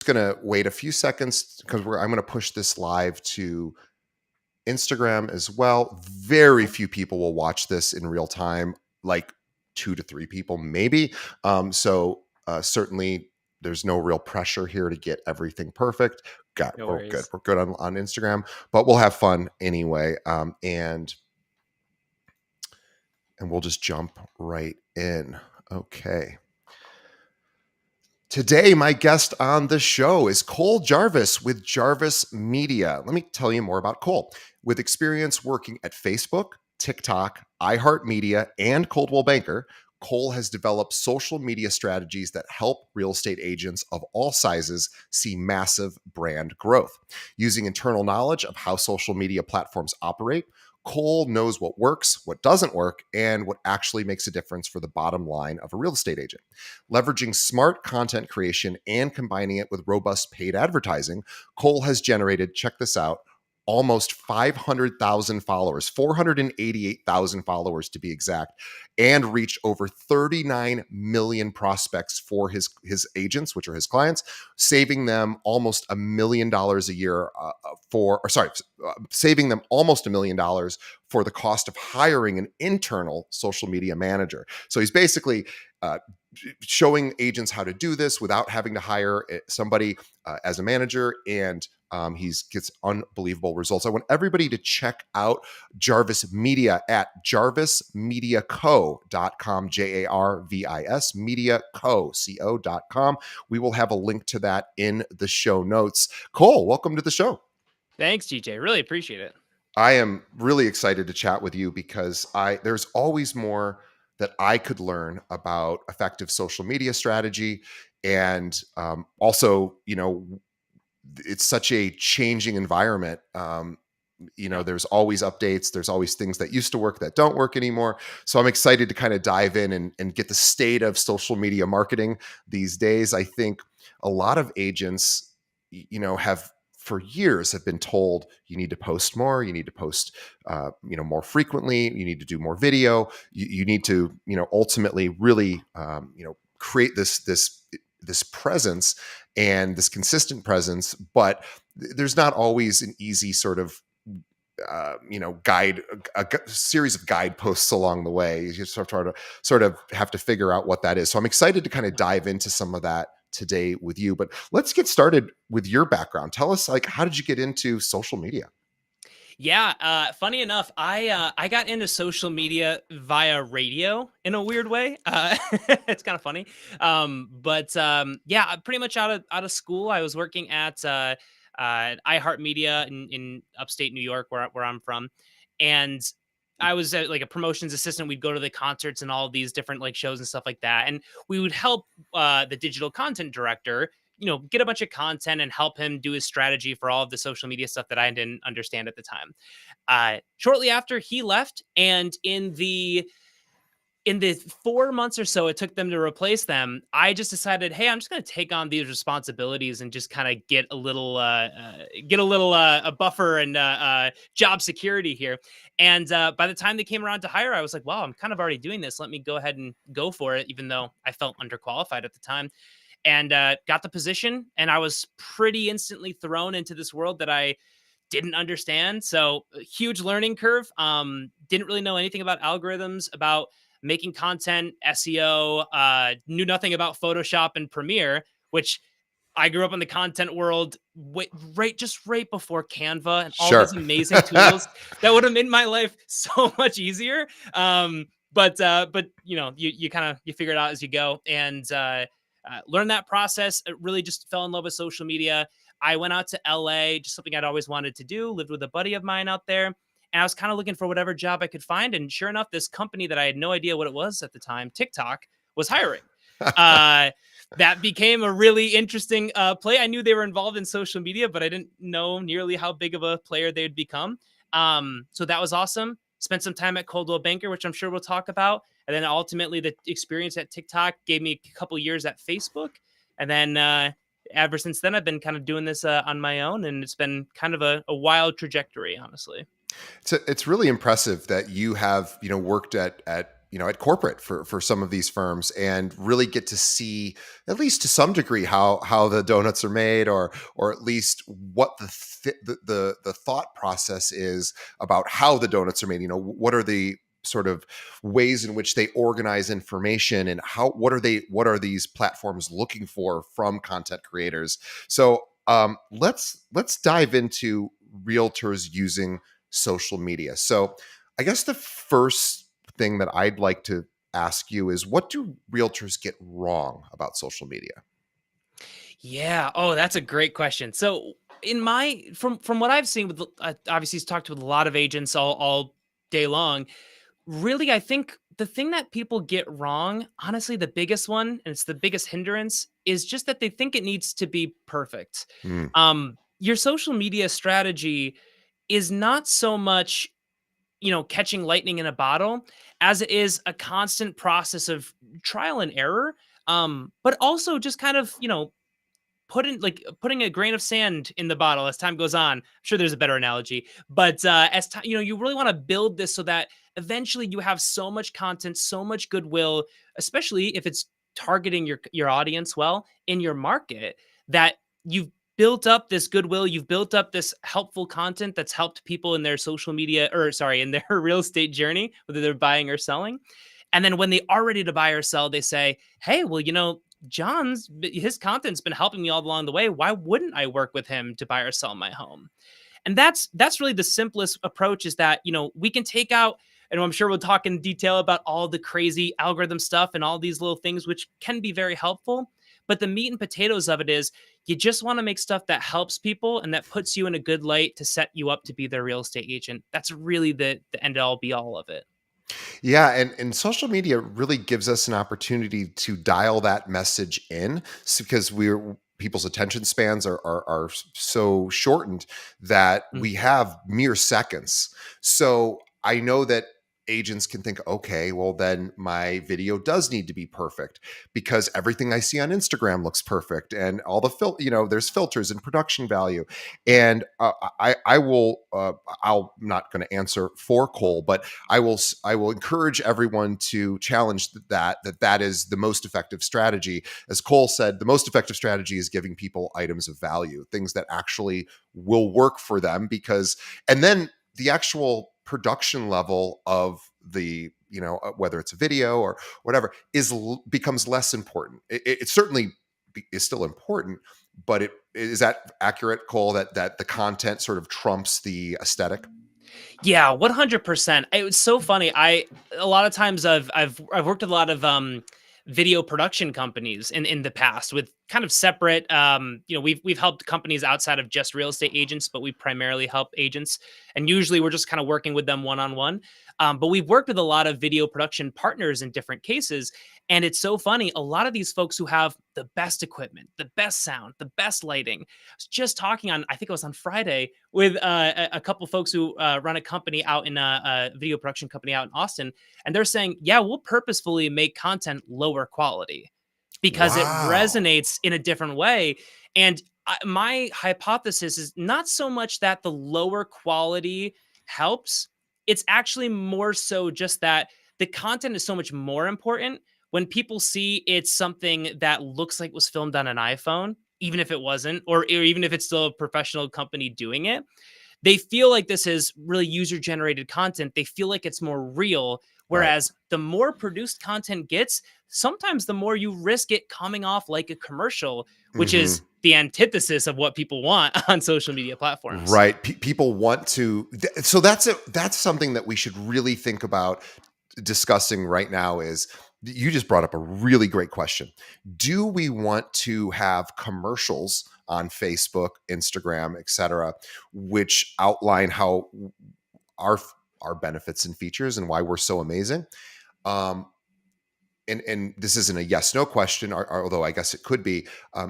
gonna wait a few seconds because I'm gonna push this live to Instagram as well. Very few people will watch this in real time, like 2 to 3 people, maybe. Certainly there's no real pressure here to get everything perfect. No We're good. worries. We're good on Instagram, but we'll have fun anyway. And we'll just jump right in. Okay. Today, my guest on the show is Cole Jarvis with Jarvis Media. Let me tell you more about Cole. With experience working at Facebook, TikTok, iHeartMedia, and Coldwell Banker, Cole has developed social media strategies that help real estate agents of all sizes see massive brand growth. Using internal knowledge of how social media platforms operate, Cole knows what works, what doesn't work, and what actually makes a difference for the bottom line of a real estate agent. Leveraging smart content creation and combining it with robust paid advertising, Cole has generated, check this out, almost 500,000 followers, 488,000 followers to be exact, and reached over 39 million prospects for his agents, which are his clients, saving them almost $1 million a year saving them almost $1 million for the cost of hiring an internal social media manager. So he's basically showing agents how to do this without having to hire somebody as a manager, and he gets unbelievable results. I want everybody to check out Jarvis Media at jarvismediaco.com, Jarvis mediaco.com. We will have a link to that in the show notes. Cole, welcome to the show. Thanks, GJ. Really appreciate it. I am really excited to chat with you because there's always more that I could learn about effective social media strategy. And also, it's such a changing environment. There's always updates. There's always things that used to work that don't work anymore. So I'm excited to kind of dive in and get the state of social media marketing these days. I think a lot of agents, have for years have been told you need to post more, you need to post, more frequently, you need to do more video, you need to, ultimately really, create this presence and this consistent presence. But there's not always an easy sort of guide, a series of guideposts along the way. You just sort of have to figure out what that is. So I'm excited to kind of dive into some of that today with you. But let's get started with your background. Tell us, how did you get into social media? Yeah, funny enough, I got into social media via radio in a weird way. It's kind of funny, yeah, pretty much out of school, I was working at iHeartMedia in upstate New York, where I'm from, and I was like a promotions assistant. We'd go to the concerts and all of these different like shows and stuff like that, and we would help the digital content director, get a bunch of content and help him do his strategy for all of the social media stuff that I didn't understand at the time. Shortly after he left, and in the 4 months or so it took them to replace them, I just decided, hey, I'm just going to take on these responsibilities and just kind of get a little a buffer and job security here. And by the time they came around to hire, I was like, wow, I'm kind of already doing this. Let me go ahead and go for it, even though I felt underqualified at the time. And got the position, and I was pretty instantly thrown into this world that I didn't understand. So huge learning curve. Didn't really know anything about algorithms, about making content, SEO, knew nothing about Photoshop and Premiere, which I grew up in the content world right before Canva and all Sure. these amazing tools that would have made my life so much easier. But you kind of you figure it out as you go, and learn that process. It really just fell in love with social media. I went out to LA, just something I'd always wanted to do, lived with a buddy of mine out there. And I was kind of looking for whatever job I could find. And sure enough, this company that I had no idea what it was at the time, TikTok, was hiring. That became a really interesting play. I knew they were involved in social media, but I didn't know nearly how big of a player they'd become. So that was awesome. Spent some time at Coldwell Banker, which I'm sure we'll talk about. And then ultimately the experience at TikTok gave me a couple years at Facebook. And then ever since then, I've been kind of doing this on my own. And it's been kind of a wild trajectory, honestly. It's really impressive that you have, worked at at corporate for some of these firms, and really get to see, at least to some degree, how the donuts are made, or at least what the thought process is about how the donuts are made. What are the sort of ways in which they organize information, and what are these platforms looking for from content creators. So let's dive into realtors using social media. So I guess the first thing that I'd like to ask you is, what do realtors get wrong about social media? Yeah. Oh, that's a great question. So, in my from what I've seen with obviously he's talked with a lot of agents all day long. Really, I think the thing that people get wrong, honestly, the biggest one, and it's the biggest hindrance, is just that they think it needs to be perfect. Mm, Your social media strategy is not so much, catching lightning in a bottle, as it is a constant process of trial and error. But also just kind of, putting a grain of sand in the bottle as time goes on. I'm sure there's a better analogy, but as time, you really want to build this so that eventually you have so much content, so much goodwill, especially if it's targeting your audience well in your market, that you've built up this goodwill, you've built up this helpful content that's helped people in their social media, or sorry, in their real estate journey, whether they're buying or selling. And then when they are ready to buy or sell, they say, "Hey, well, his content's been helping me all along the way. Why wouldn't I work with him to buy or sell my home?" And that's really the simplest approach, is that, we can take out, and I'm sure we'll talk in detail about all the crazy algorithm stuff and all these little things which can be very helpful. But the meat and potatoes of it is, you just want to make stuff that helps people and that puts you in a good light to set you up to be their real estate agent. That's really the end all be all of it. yeah, and social media really gives us an opportunity to dial that message in, because people's attention spans are so shortened that we Mhm. have mere seconds. So I know that agents can think, okay, well, then my video does need to be perfect, because everything I see on Instagram looks perfect, and all the there's filters and production value. And I will I'll not going to answer for Cole, but I will encourage everyone to challenge that is the most effective strategy. As Cole said, the most effective strategy is giving people items of value, things that actually will work for them, because and then the actual production level of the whether it's a video or whatever becomes less important. It certainly is still important, but it is that accurate, Cole, that the content sort of trumps the aesthetic. Yeah, 100%. It was so funny. A lot of times I've worked with a lot of video production companies in the past, with kind of separate, we've helped companies outside of just real estate agents, but we primarily help agents, and usually we're just kind of working with them one on one. But we've worked with a lot of video production partners in different cases, and it's so funny. A lot of these folks who have the best equipment, the best sound, the best lighting. I was just talking on, I think it was on Friday, with a couple folks who run a company out in a video production company out in Austin, and they're saying, "Yeah, we'll purposefully make content lower quality because it Wow. resonates in a different way." And my hypothesis is not so much that the lower quality helps; it's actually more so just that the content is so much more important. When people see it's something that looks like was filmed on an iPhone, even if it wasn't, or even if it's still a professional company doing it, they feel like this is really user generated content. They feel like it's more real. Right. Whereas the more produced content gets, sometimes the more you risk it coming off like a commercial, which is Hmm. the antithesis of what people want on social media platforms. Right. People want to. So that's something that we should really think about discussing right now. Is you just brought up a really great question. Do we want to have commercials on Facebook, Instagram, etc., which outline how our our benefits and features and why we're so amazing? Um, and this isn't a yes no question, although I guess it could be.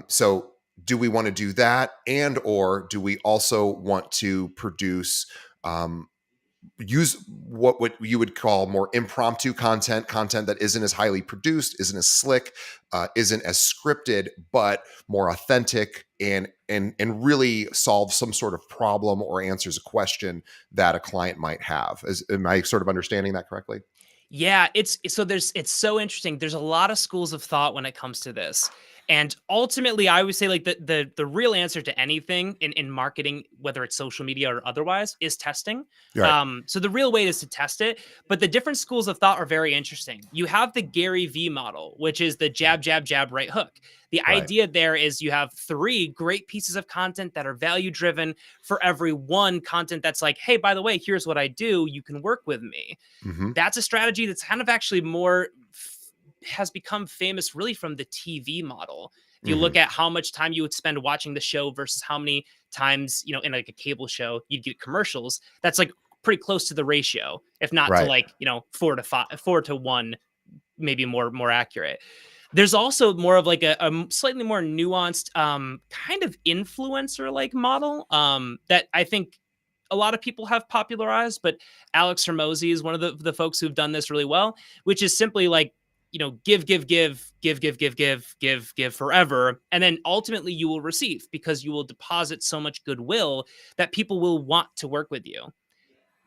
So do we want to do that, and or do we also want to produce, um, use what you would call more impromptu content that isn't as highly produced, isn't as slick, isn't as scripted, but more authentic, and really solve some sort of problem or answers a question that a client might have? Am I sort of understanding that correctly? Yeah, it's so interesting. There's a lot of schools of thought when it comes to this. And ultimately, I would say like the real answer to anything in marketing, whether it's social media or otherwise, is testing. Right. So the real way is to test it. But the different schools of thought are very interesting. You have the Gary V model, which is the jab, jab, jab, right hook. The Right. idea there is you have three great pieces of content that are value driven for every one content that's like, hey, by the way, here's what I do. You can work with me. Hmm. That's a strategy that's kind of actually more has become famous really from the TV model. If you Hmm. look at how much time you would spend watching the show versus how many times, in like a cable show, you'd get commercials, that's like pretty close to the ratio, if not to Right. like, 4 to 5, 4 to 1, maybe more accurate. There's also more of like a slightly more nuanced kind of influencer like model that I think a lot of people have popularized, but Alex Hermosi is one of the folks who've done this really well, which is simply like, give, give, give, give, give, give, give, give, give forever. And then ultimately you will receive because you will deposit so much goodwill that people will want to work with you.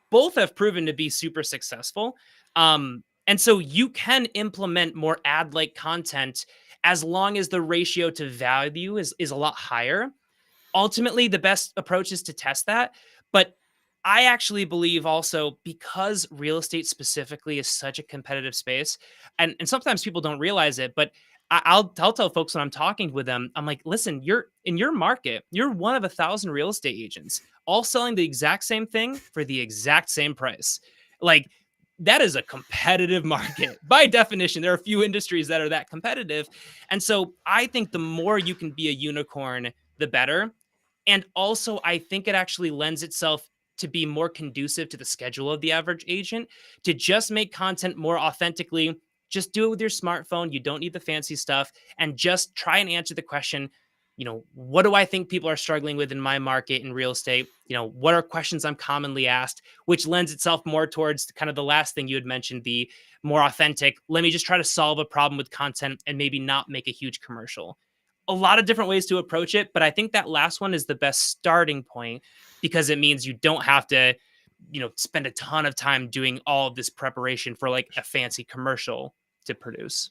Both have proven to be super successful. And so you can implement more ad like content as long as the ratio to value is a lot higher. Ultimately, the best approach is to test that. But I actually believe also because real estate specifically is such a competitive space, and sometimes people don't realize it, but I'll tell folks when I'm talking with them, I'm like, listen, you're in your market, you're one of 1,000 real estate agents, all selling the exact same thing for the exact same price. Like that is a competitive market by definition. There are a few industries that are that competitive, and so I think the more you can be a unicorn, the better. And also, I think it actually lends itself to be more conducive to the schedule of the average agent to just make content more authentically. Just do it with your smartphone. You don't need the fancy stuff. And just try and answer the question, what do I think people are struggling with in my market in real estate? What are questions I'm commonly asked, which lends itself more towards kind of the last thing you had mentioned, the more authentic. Let me just try to solve a problem with content and maybe not make a huge commercial. A lot of different ways to approach it, but I think that last one is the best starting point because it means you don't have to, spend a ton of time doing all of this preparation for like a fancy commercial to produce.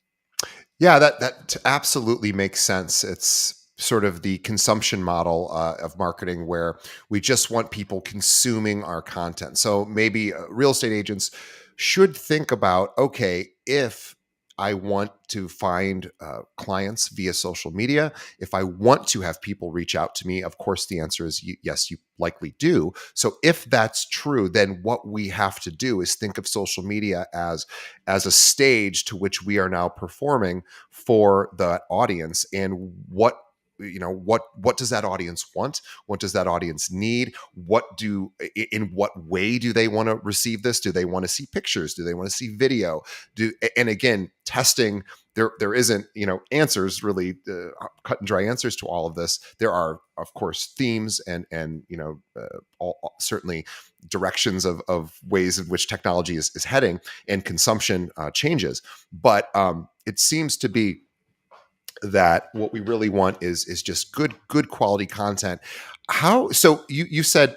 Yeah, that absolutely makes sense. It's sort of the consumption model of marketing where we just want people consuming our content. So maybe real estate agents should think about, okay, if I want to find clients via social media, if I want to have people reach out to me, of course the answer is yes, you likely do. So if that's true, then what we have to do is think of social media as a stage to which we are now performing for the audience, and what does that audience want, what does that audience need, in what way do they want to receive this, do they want to see pictures, do they want to see video, and again, testing, there isn't answers really, cut and dry answers to all of this. There are of course themes and certainly directions of ways in which technology is heading and consumption changes, but it seems to be that what we really want is just good quality content. How so you said,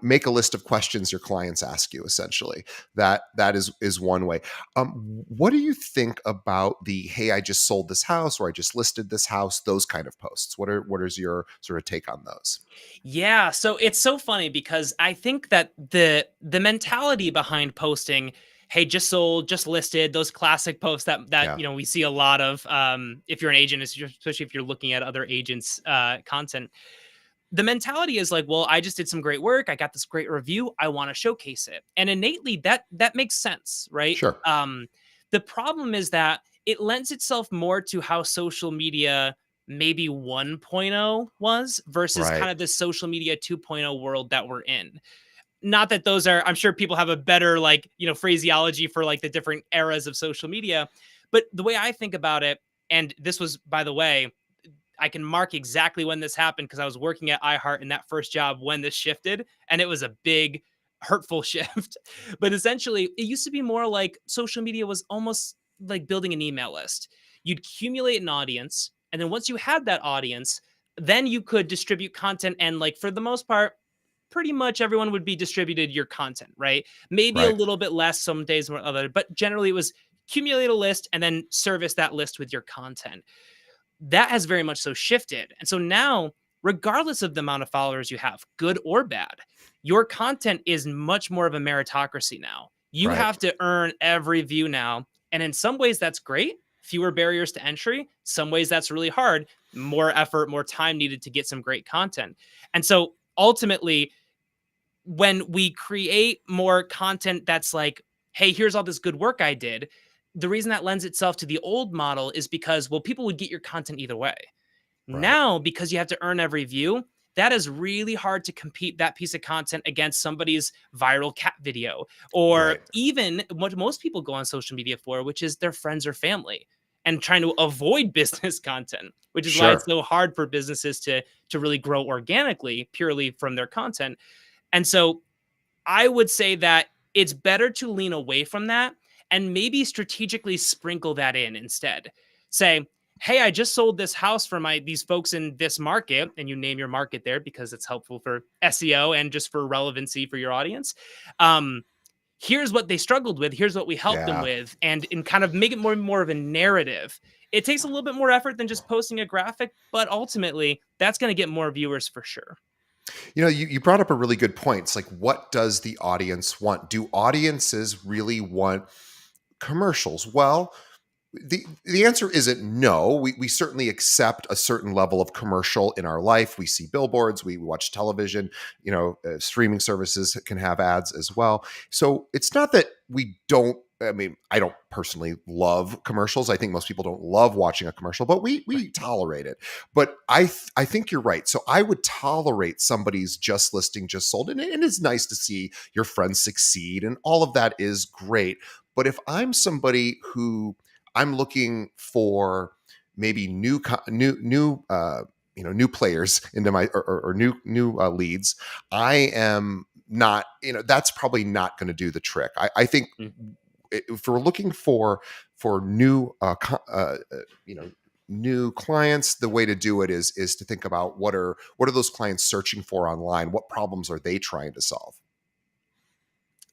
make a list of questions your clients ask you, essentially. That is one way. What do you think about the, hey, I just sold this house or I just listed this house, those kind of posts? What is your sort of take on those? Yeah, so it's so funny because I think that the mentality behind posting, "Hey, just sold, just listed," those classic posts that Yeah. we see a lot of. If you're an agent, especially if you're looking at other agents' content, the mentality is like, "Well, I just did some great work. I got this great review. I want to showcase it," and innately that makes sense, right? Sure. The problem is that it lends itself more to how social media maybe 1.0 was versus Right. kind of this social media 2.0 world that we're in. Not that those are, I'm sure people have a better like, phraseology for like the different eras of social media, but the way I think about it, and this was, by the way, I can mark exactly when this happened because I was working at iHeart in that first job when this shifted, and it was a big, hurtful shift. But essentially, it used to be more like social media was almost like building an email list. You'd accumulate an audience, and then once you had that audience, then you could distribute content. And like for the most part, pretty much everyone would be distributed your content, right? Maybe a Right. little bit less some days more other, but generally it was accumulate a list and then service that list with your content. That has very much so shifted. And so now, regardless of the amount of followers you have, good or bad, your content is much more of a meritocracy now. You Right. have to earn every view now. And in some ways, that's great. Fewer barriers to entry. Some ways, that's really hard. More effort, more time needed to get some great content. And so ultimately, when we create more content that's like, hey, here's all this good work I did, the reason that lends itself to the old model is because, well, people would get your content either way. Right. Now, because you have to earn every view, that is really hard to compete that piece of content against somebody's viral cat video, or Right. even what most people go on social media for, which is their friends or family, and trying to avoid business content, which is why it's Sure. so hard for businesses to really grow organically purely from their content. And so I would say that it's better to lean away from that and maybe strategically sprinkle that in instead. Say, hey, I just sold this house for my these folks in this market, and you name your market there because it's helpful for SEO and just for relevancy for your audience. Um, Here's what they struggled with. Here's what we helped them Yeah. with, and kind of make it more of a narrative. It takes a little bit more effort than just posting a graphic, but ultimately, that's going to get more viewers for sure. You brought up a really good point. It's like, what does the audience want? Do audiences really want commercials? Well, the answer isn't no. We certainly accept a certain level of commercial in our life. We see billboards, we watch television, streaming services can have ads as well. So it's not that we don't. I mean, I don't personally love commercials. I think most people don't love watching a commercial, but we tolerate it. But I think you're right. So I would tolerate somebody's just listing just sold, and it's nice to see your friends succeed, and all of that is great. But if I'm somebody who I'm looking for maybe new players into my or new leads. I am not, that's probably not going to do the trick. I think Mm. if we're looking for new new clients, the way to do it is to think about what are those clients searching for online, what problems are they trying to solve.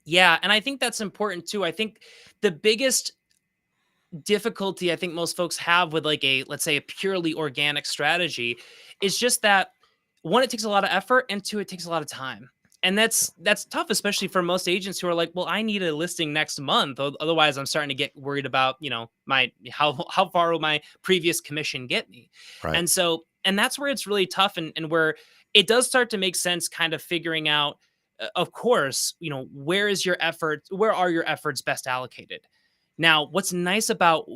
Yeah, and I think that's important too. I think the biggest difficulty I think most folks have with like a, let's say, a purely organic strategy is just that one, it takes a lot of effort, and two, it takes a lot of time. And that's tough, especially for most agents who are like, well, I need a listing next month. Otherwise, I'm starting to get worried about, my how far will my previous commission get me? Right. And so, and that's where it's really tough, and where it does start to make sense, kind of figuring out, of course, where are your efforts best allocated? Now, what's nice about,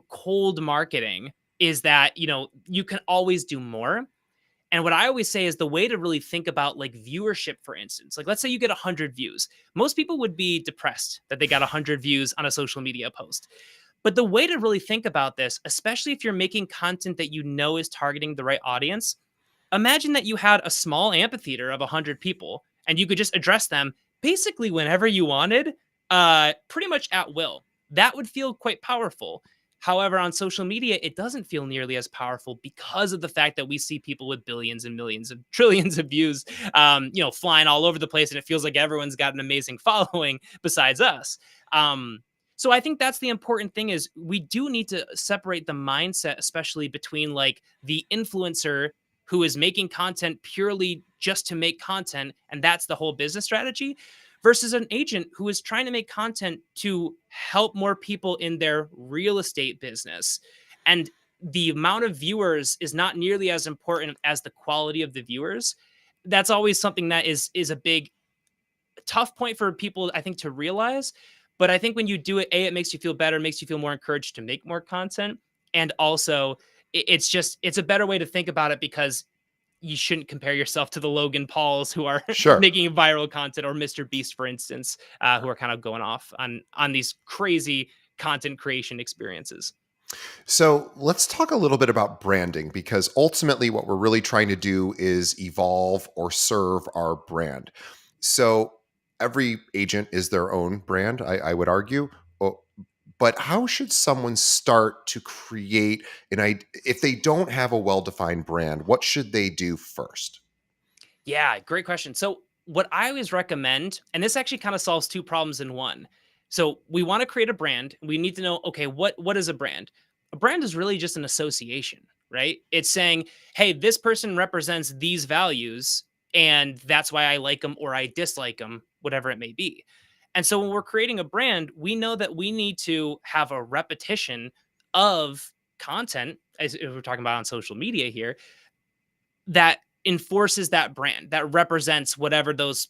cold marketing is that, you can always do more. And what I always say is the way to really think about like viewership, for instance, like let's say you get 100 views. Most people would be depressed that they got 100 views on a social media post. But the way to really think about this, especially if you're making content that you know is targeting the right audience, imagine that you had a small amphitheater of 100 people and you could just address them basically whenever you wanted, pretty much at will. That would feel quite powerful. However, on social media, it doesn't feel nearly as powerful because of the fact that we see people with billions and millions of trillions of views, flying all over the place, and it feels like everyone's got an amazing following besides us. So I think that's the important thing, is we do need to separate the mindset, especially between like the influencer who is making content purely just to make content, and that's the whole business strategy, versus an agent who is trying to make content to help more people in their real estate business. And the amount of viewers is not nearly as important as the quality of the viewers. That's always something that is a big tough point for people, I think, to realize. But I think when you do it, it makes you feel better, makes you feel more encouraged to make more content. And also, it's a better way to think about it, because you shouldn't compare yourself to the Logan Pauls who are Sure. making viral content, or Mr. Beast, for instance, who are kind of going off on these crazy content creation experiences. So let's talk a little bit about branding, because ultimately, what we're really trying to do is evolve or serve our brand. So every agent is their own brand, I would argue. But how should someone start to create an idea if they don't have a well defined brand? What should they do first? Yeah, great question. So what I always recommend, and this actually kind of solves two problems in one. So we want to create a brand. We need to know, okay, what is a brand? A brand is really just an association, right? It's saying, hey, this person represents these values, and that's why I like them or I dislike them, whatever it may be. And so when we're creating a brand, we know that we need to have a repetition of content, as we're talking about on social media here, that enforces that brand, that represents whatever those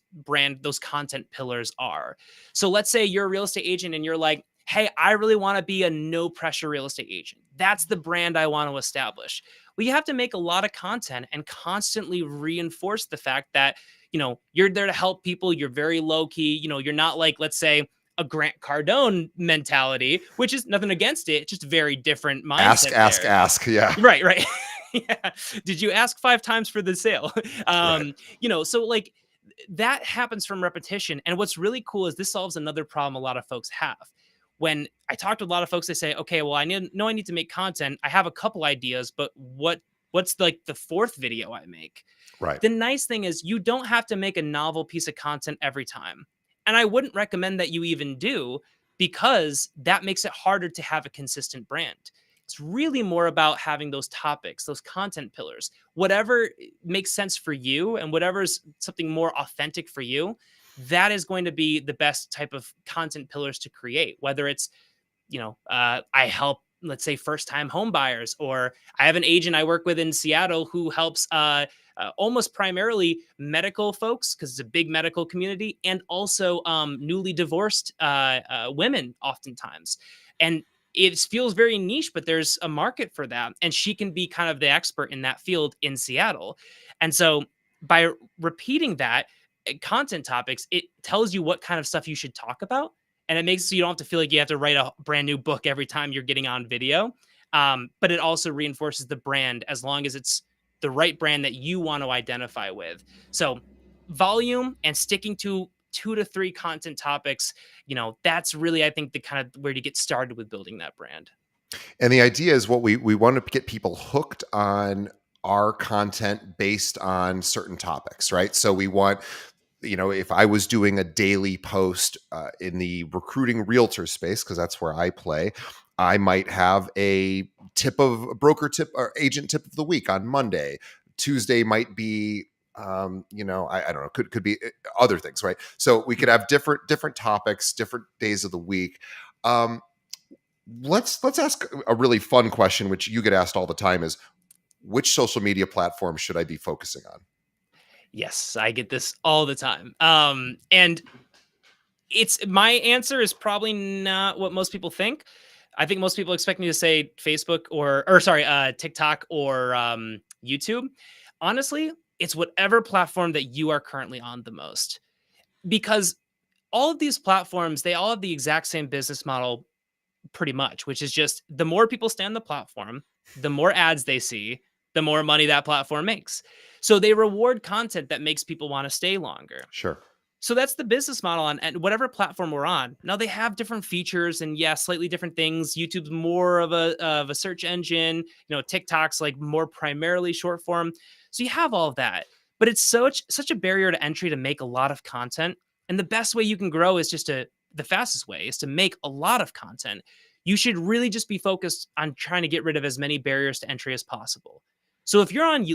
content pillars are. So let's say you're a real estate agent and you're like, hey, I really want to be a no pressure real estate agent. That's the brand I want to establish. Well, you have to make a lot of content and constantly reinforce the fact that, you're there to help people. You're very low key. You're not like, let's say, a Grant Cardone mentality, which is nothing against it, just very different Ask, mindset ask, there. ask. Yeah. Right, right. Yeah. Did you ask 5 times for the sale? Right. So like that happens from repetition. And what's really cool is this solves another problem a lot of folks have. When I talk to a lot of folks, they say, okay, well, I need to make content. I have a couple ideas, but what's like the fourth video I make? Right. The nice thing is you don't have to make a novel piece of content every time. And I wouldn't recommend that you even do, because that makes it harder to have a consistent brand. It's really more about having those topics, those content pillars, whatever makes sense for you and whatever's something more authentic for you. That is going to be the best type of content pillars to create, whether it's, I help, let's say, first time home buyers, or I have an agent I work with in Seattle who helps almost primarily medical folks, because it's a big medical community, and also newly divorced women oftentimes. And it feels very niche, but there's a market for that. And she can be kind of the expert in that field in Seattle. And so by repeating that content topics, it tells you what kind of stuff you should talk about. And it makes it so you don't have to feel like you have to write a brand new book every time you're getting on video. But it also reinforces the brand as long as it's the right brand that you want to identify with. So volume and sticking to 2 to 3 content topics, that's really, I think, the kind of where to get started with building that brand. And the idea is what we want to get people hooked on our content based on certain topics, right? So we want, if I was doing a daily post in the recruiting realtor space, because that's where I play, I might have a broker tip or agent tip of the week on Monday. Tuesday might be, I don't know, could be other things, right? So we could have different topics, different days of the week. Let's ask a really fun question, which you get asked all the time: is which social media platform should I be focusing on? Yes, I get this all the time. And it's my answer is probably not what most people think. I think most people expect me to say Facebook or sorry, TikTok or YouTube. Honestly, it's whatever platform that you are currently on the most, because all of these platforms, they all have the exact same business model pretty much, which is just the more people stay on the platform, the more ads they see, the more money that platform makes. So they reward content that makes people want to stay longer. Sure. So that's the business model on and whatever platform we're on. Now they have different features and slightly different things. YouTube's more of a search engine. TikTok's like more primarily short form. So you have all of that, but it's such a barrier to entry to make a lot of content. And the best way you can grow is the fastest way is to make a lot of content. You should really just be focused on trying to get rid of as many barriers to entry as possible. So if you're on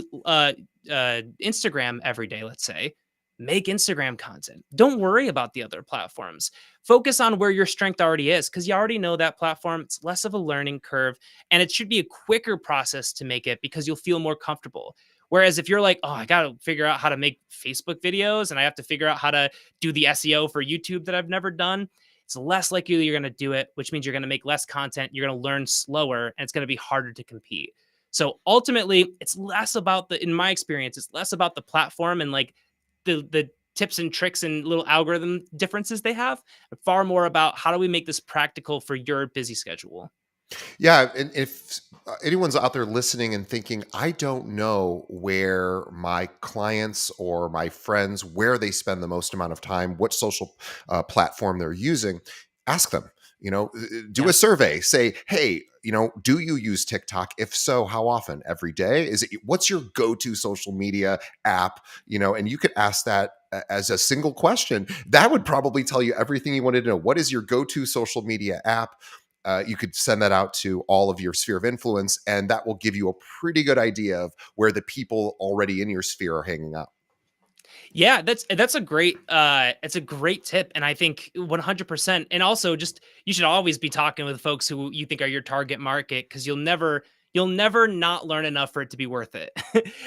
Instagram every day, let's say, make Instagram content. Don't worry about the other platforms. Focus on where your strength already is, because you already know that platform. It's less of a learning curve, and it should be a quicker process to make it because you'll feel more comfortable. Whereas if you're like, oh, I got to figure out how to make Facebook videos and I have to figure out how to do the SEO for YouTube that I've never done, it's less likely you're going to do it, which means you're going to make less content. You're going to learn slower, and it's going to be harder to compete. So ultimately, it's less about in my experience, it's less about the platform and like the tips and tricks and little algorithm differences they have, far more about how do we make this practical for your busy schedule. Yeah, and if anyone's out there listening and thinking, I don't know where my clients or my friends, where they spend the most amount of time, what social platform they're using, ask them. Do Yeah. a survey. Say, hey, do you use TikTok? If so, how often? Every day? What's your go-to social media app? And you could ask that as a single question, that would probably tell you everything you wanted to know. What is your go-to social media app? You could send that out to all of your sphere of influence, and that will give you a pretty good idea of where the people already in your sphere are hanging out. Yeah, that's a great it's a great tip, and I think 100%. And also, just you should always be talking with folks who you think are your target market, because you'll never not learn enough for it to be worth it.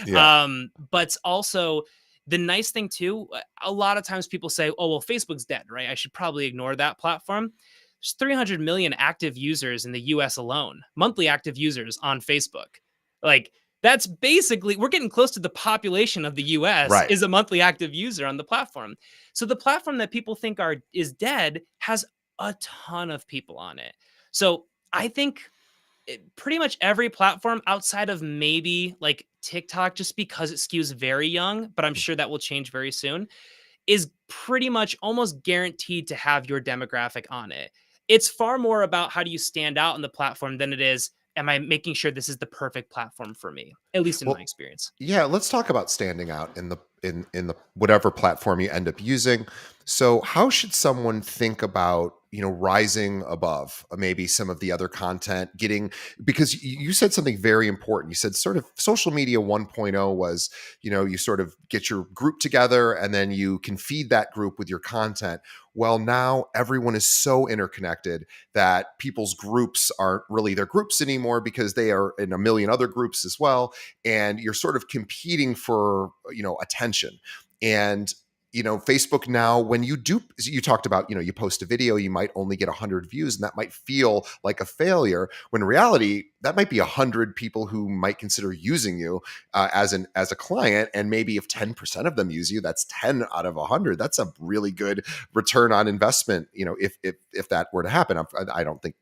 Yeah. But also, the nice thing too, a lot of times people say, "Oh well, Facebook's dead, right? I should probably ignore that platform." There's 300 million active users in the U.S. alone, monthly active users on Facebook. Like, that's basically, we're getting close to the population of the US Right. is a monthly active user on the platform. So the platform that people think are is dead has a ton of people on it. So I think pretty much every platform outside of maybe like TikTok, just because it skews very young, but I'm sure that will change very soon, is pretty much almost guaranteed to have your demographic on it. It's far more about how do you stand out on the platform than it is, am I making sure this is the perfect platform for me, at least in my Well, experience. yeah, let's talk about standing out in the whatever platform you end up using. So, how should someone think about, rising above maybe some of the other content, getting because you said something very important. You said sort of social media 1.0 was, you sort of get your group together and then you can feed that group with your content. Well, now everyone is so interconnected that people's groups aren't really their groups anymore because they are in a million other groups as well, and you're sort of competing for attention. And Facebook now, when you talked about, you post a video, you might only get 100 views, and that might feel like a failure, when in reality that might be 100 people who might consider using you as a client. And maybe if 10% of them use you, that's 10 out of 100. That's a really good return on investment, if that were to happen. I don't think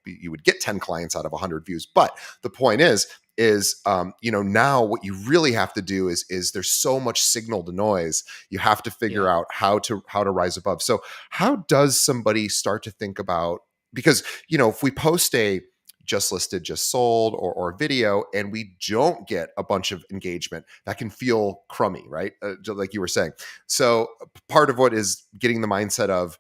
you would get 10 clients out of 100 views, but the point is now what you really have to do is there's so much signal to noise. You have to figure Yeah. out how to rise above. So how does somebody start to think about, because if we post a just listed, just sold, or video, and we don't get a bunch of engagement, that can feel crummy, right? Just like you were saying. So part of what is getting the mindset of,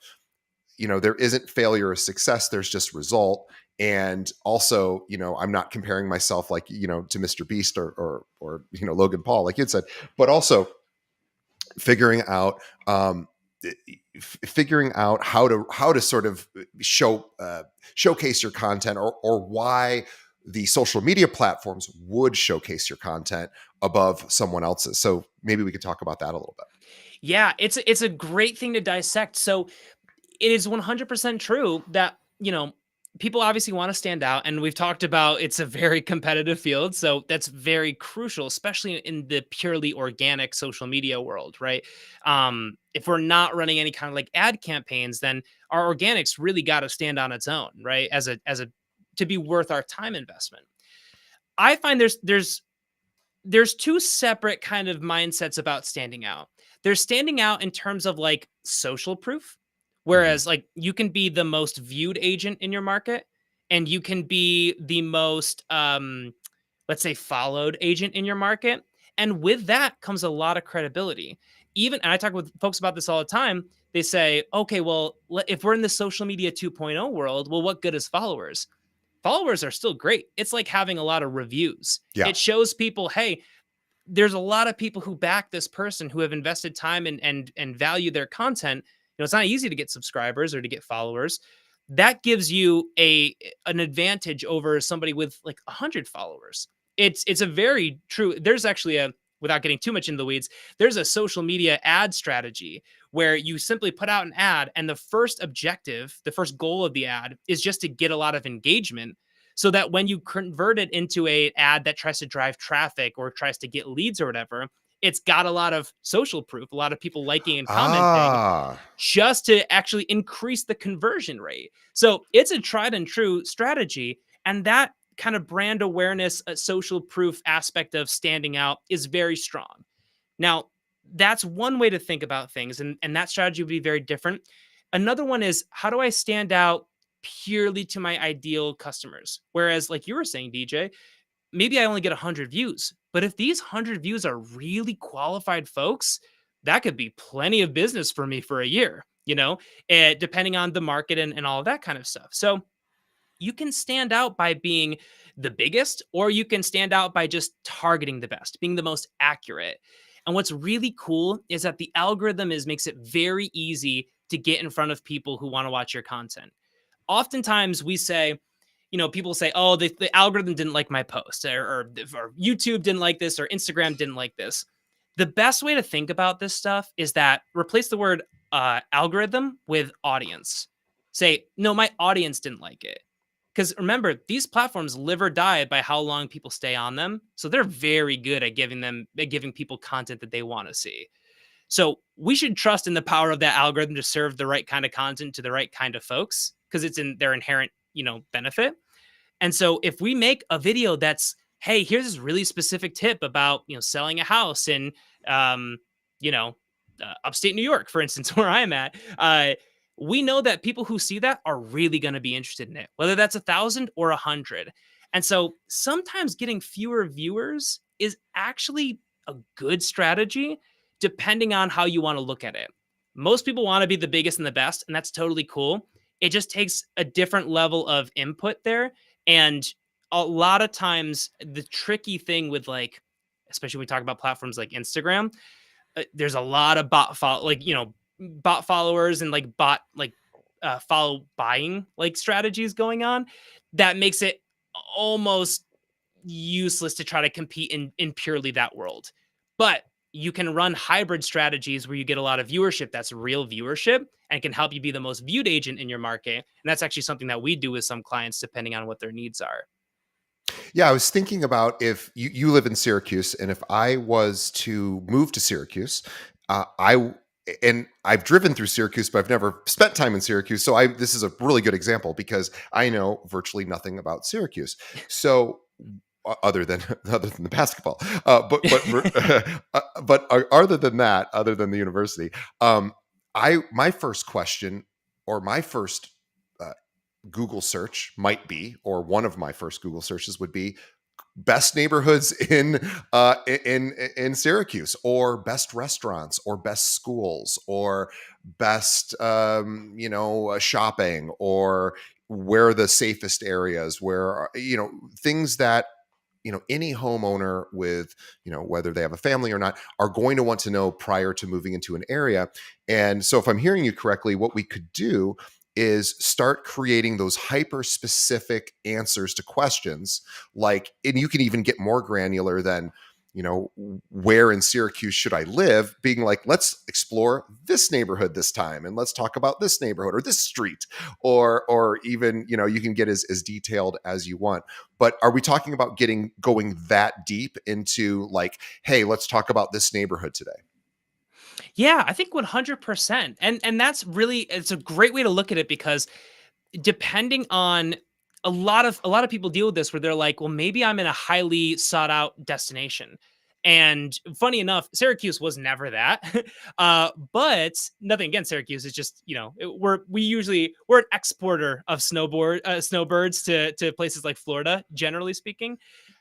there isn't failure or success, there's just result. And also, I'm not comparing myself like, to Mr. Beast or Logan Paul, like you said, but also figuring out, figuring out how to sort of showcase your content, or why the social media platforms would showcase your content above someone else's. So maybe we could talk about that a little bit. Yeah, it's a great thing to dissect. So it is 100% true that, people obviously want to stand out. And we've talked about it's a very competitive field. So that's very crucial, especially in the purely organic social media world, right? If we're not running any kind of like ad campaigns, then our organics really got to stand on its own, right? As a to be worth our time investment. I find there's two separate kind of mindsets about standing out. There's standing out in terms of like social proof, Mhm. whereas like you can be the most viewed agent in your market, and you can be the most let's say followed agent in your market. And with that comes a lot of credibility. Even, and I talk with folks about this all the time. They say, okay, well, if we're in the social media 2.0 world, well, what good is followers? Followers are still great. It's like having a lot of reviews. Yeah. It shows people, hey, there's a lot of people who back this person, who have invested time and value their content. It's not easy to get subscribers or to get followers. That gives you an advantage over somebody with like 100 followers. It's a very true. There's actually a, without getting too much into the weeds, there's a social media ad strategy where you simply put out an ad, and the first objective, the first goal of the ad is just to get a lot of engagement, so that when you convert it into a ad that tries to drive traffic or tries to get leads or whatever, it's got a lot of social proof, a lot of people liking and commenting, Ah. just to actually increase the conversion rate. So it's a tried and true strategy. And that kind of brand awareness, social proof aspect of standing out is very strong. Now, that's one way to think about things, and that strategy would be very different. Another one is, how do I stand out purely to my ideal customers? Whereas, like you were saying, DJ, maybe I only get 100 views, but if these 100 views are really qualified folks, that could be plenty of business for me for a year, depending on the market and all of that kind of stuff. So you can stand out by being the biggest, or you can stand out by just targeting the best, being the most accurate. And what's really cool is that the algorithm makes it very easy to get in front of people who want to watch your content. Oftentimes we say, people say, oh, the algorithm didn't like my post, or YouTube didn't like this, or Instagram didn't like this. The best way to think about this stuff is that replace the word algorithm with audience. Say, no, my audience didn't like it. Because remember, these platforms live or die by how long people stay on them. So they're very good at giving people content that they want to see. So we should trust in the power of that algorithm to serve the right kind of content to the right kind of folks, because it's in their inherent, benefit. And so if we make a video that's, hey, here's this really specific tip about, selling a house in, um, upstate New York, for instance, where I'm at, we know that people who see that are really going to be interested in it, whether that's 1,000 or 100. And so sometimes getting fewer viewers is actually a good strategy, depending on how you want to look at it. Most people want to be the biggest and the best, and that's totally cool. It just takes a different level of input there. And a lot of times, the tricky thing with, like, especially when we talk about platforms like Instagram, there's a lot of bot followers and like bot follow buying like strategies going on that makes it almost useless to try to compete in purely that world. But you can run hybrid strategies where you get a lot of viewership that's real viewership and can help you be the most viewed agent in your market. And that's actually something that we do with some clients depending on what their needs are. Yeah, I was thinking about if you live in Syracuse, and if I was to move to Syracuse, and I've driven through Syracuse, but I've never spent time in Syracuse. So this is a really good example because I know virtually nothing about Syracuse. So other than the basketball, other than that, other than the university, my first question, or my first Google search might be, or one of my first Google searches would be, best neighborhoods in Syracuse, or best restaurants, or best schools, or best shopping, or where are the safest areas, where things that any homeowner with, whether they have a family or not, are going to want to know prior to moving into an area. And so if I'm hearing you correctly, what we could do is start creating those hyper specific answers to questions, like, and you can even get more granular than, where in Syracuse should I live, being like, let's explore this neighborhood this time, and let's talk about this neighborhood or this street, or even, you can get as detailed as you want. But are we talking about going that deep into, like, hey, let's talk about this neighborhood today? Yeah, I think 100%. And that's really, it's a great way to look at it, because depending on, a lot of people deal with this where they're like, well, maybe I'm in a highly sought out destination. And funny enough, Syracuse was never that. But nothing against Syracuse. It's just, we're an exporter of snowbirds to places like Florida, generally speaking.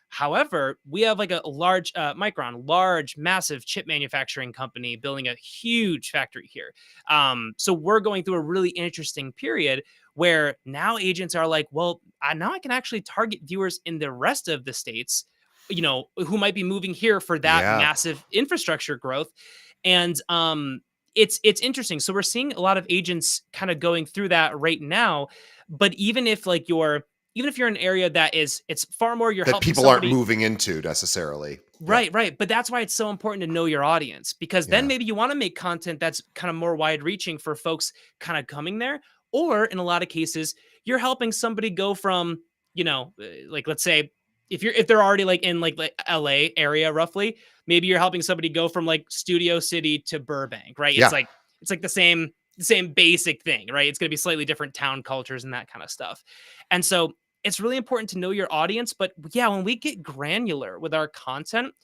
However, we have like a large large, massive chip manufacturing company building a huge factory here. So we're going through a really interesting period where now agents are like, well, now I can actually target viewers in the rest of the states, who might be moving here for that Yeah, massive infrastructure growth. And it's interesting. So we're seeing a lot of agents kind of going through that right now. But even if you're in an area that it's far more, you're that helping people aren't somebody. moving into necessarily. Yeah, Right, right. But that's why it's so important to know your audience, because then yeah, maybe you want to make content that's kind of more wide reaching for folks kind of coming there. Or in a lot of cases, you're helping somebody go from, like, let's say if they're already like in like the LA area roughly, maybe you're helping somebody go from like Studio City to Burbank, right? yeah. It's like the same basic thing, right? It's going to be slightly different town cultures and that kind of stuff. And so it's really important to know your audience. But yeah, when we get granular with our content,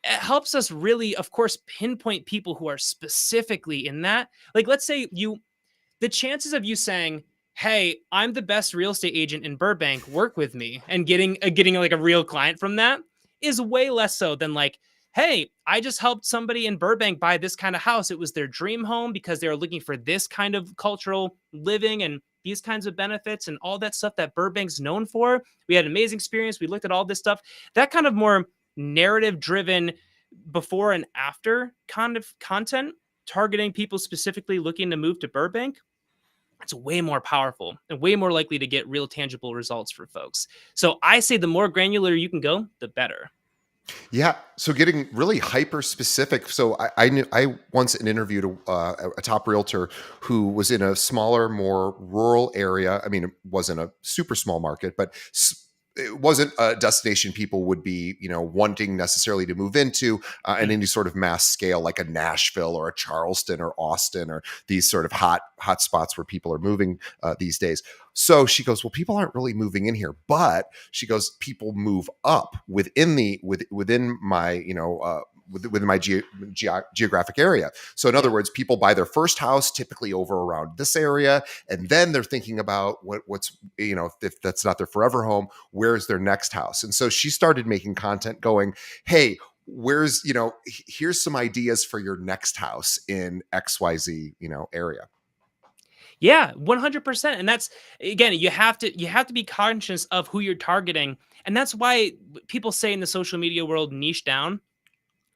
it helps us really, of course, pinpoint people who are specifically in that. Like, let's say the chances of you saying, "Hey, I'm the best real estate agent in Burbank, work with me," and getting like a real client from that is way less so than like, hey, I just helped somebody in Burbank buy this kind of house. It was their dream home because they were looking for this kind of cultural living and these kinds of benefits and all that stuff that Burbank's known for. We had an amazing experience. We looked at all this stuff. That kind of more narrative driven before and after kind of content targeting people specifically looking to move to Burbank, it's way more powerful and way more likely to get real tangible results for folks. So I say the more granular you can go, the better. Yeah. So getting really hyper specific. So I knew I once interviewed a top realtor who was in a smaller, more rural area. I mean, it wasn't a super small market, but it wasn't a destination people would be, wanting necessarily to move into in any sort of mass scale, like a Nashville or a Charleston or Austin or these sort of hot spots where people are moving these days. So she goes, well, people aren't really moving in here, but she goes, people move up within my, within my geographic area. So in other Yeah. words, people buy their first house typically over around this area, and then they're thinking about what's, if that's not their forever home, where's their next house. And so she started making content going, hey, here's some ideas for your next house in XYZ, area. Yeah, 100%. And that's, again, you have to be conscious of who you're targeting. And that's why people say in the social media world, niche down.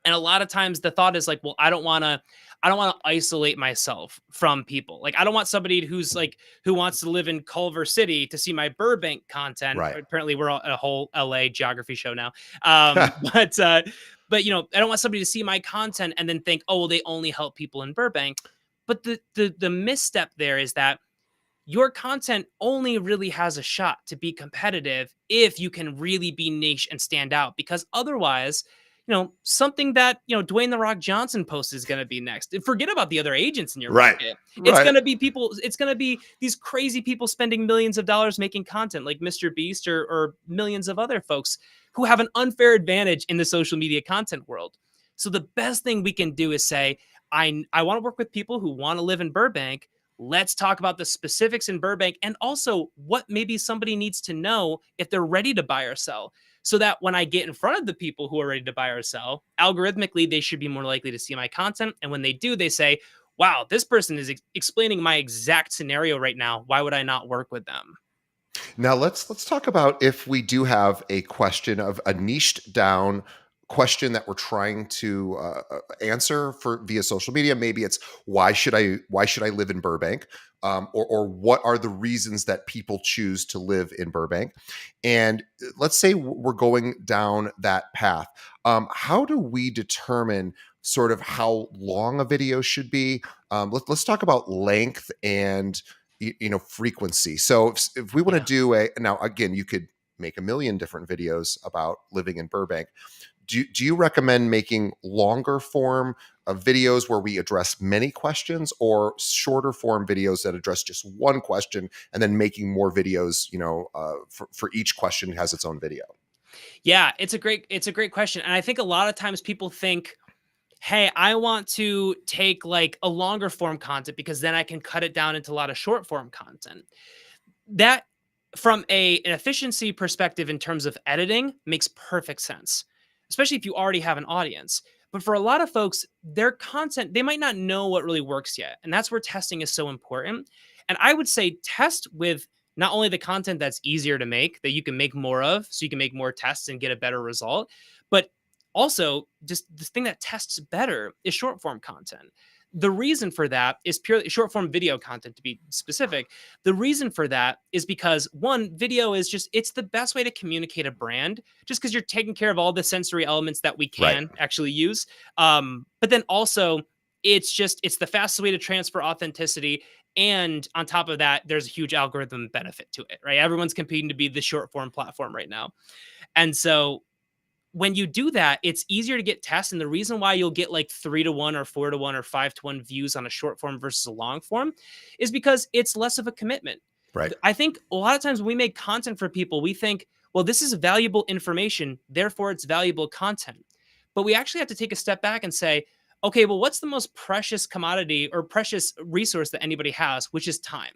And a lot of times the thought is like, well, I don't want to isolate myself from people. Like I don't want somebody who wants to live in Culver City to see my Burbank content. Right. Apparently we're a whole LA geography show now. But I don't want somebody to see my content and then think, oh, well, they only help people in Burbank. But the misstep there is that your content only really has a shot to be competitive if you can really be niche and stand out, because otherwise, something that, Dwayne The Rock Johnson post is going to be next. Forget about the other agents in your Right. market. It's Right. going to be people, it's going to be these crazy people spending millions of dollars making content like Mr. Beast or millions of other folks who have an unfair advantage in the social media content world. So the best thing we can do is say, I want to work with people who want to live in Burbank. Let's talk about the specifics in Burbank and also what maybe somebody needs to know if they're ready to buy or sell. So that when I get in front of the people who are ready to buy or sell, algorithmically, they should be more likely to see my content. And when they do, they say, wow, this person is explaining my exact scenario right now. Why would I not work with them? Now let's talk about if we do have a question of a niched down question that we're trying to answer for via social media. Maybe it's why should I live in Burbank, or what are the reasons that people choose to live in Burbank? And let's say we're going down that path. How do we determine sort of how long a video should be? Let's talk about length and frequency. So if we want to Yeah. do now again, you could make a million different videos about living in Burbank. Do you recommend making longer form of videos where we address many questions, or shorter form videos that address just one question and then making more videos, for each question has its own video? Yeah, it's a great question. And I think a lot of times people think, hey, I want to take like a longer form content because then I can cut it down into a lot of short form content. That from an efficiency perspective in terms of editing makes perfect sense, especially if you already have an audience. But for a lot of folks, their content, they might not know what really works yet. And that's where testing is so important. And I would say test with not only the content that's easier to make, that you can make more of, so you can make more tests and get a better result, but also just the thing that tests better is short form content. The reason for that is purely short form video content, to be specific. The reason for that is because one, video is it's the best way to communicate a brand, just because you're taking care of all the sensory elements that we Right. can actually use. But then also, it's the fastest way to transfer authenticity. And on top of that, there's a huge algorithm benefit to it, right? Everyone's competing to be the short form platform right now. And so when you do that, it's easier to get tests. And the reason why you'll get like 3-1 or 4-1 or 5-1 views on a short form versus a long form is because it's less of a commitment. Right. I think a lot of times when we make content for people, we think, well, this is valuable information, therefore it's valuable content. But we actually have to take a step back and say, okay, well, what's the most precious commodity or precious resource that anybody has, which is time.